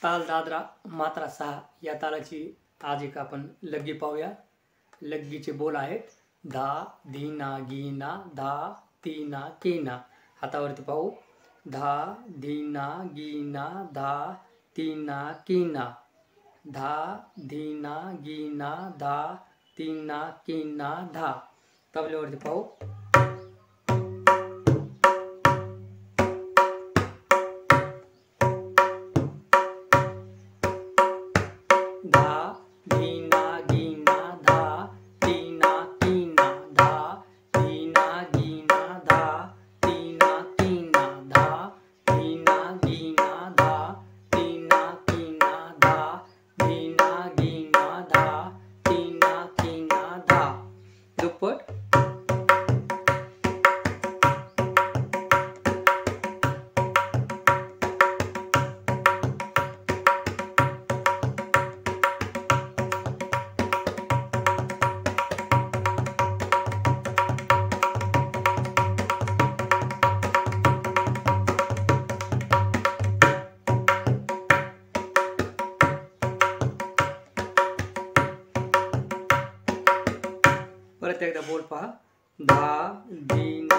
ताल दादरा मात्रा 6 या तालाची आज एक आपण लग्गी पाहूया। लग्गीचे बोल आहेत धा धीना गीना धा तीना कीना। हातावरती पाहू धा धीना गीना धा तीना कीना धा धीना गीना धा तीना कीना धा। तबल्यावरती पाहू धा धीना गीना धा तीना कीना धा धीना गीना धा तीना कीना धा धीना गीना धा तीना कीना धा धीना गीना धा तीना कीना धा। दुप्पट परत एकदा बोल पहा धा धीना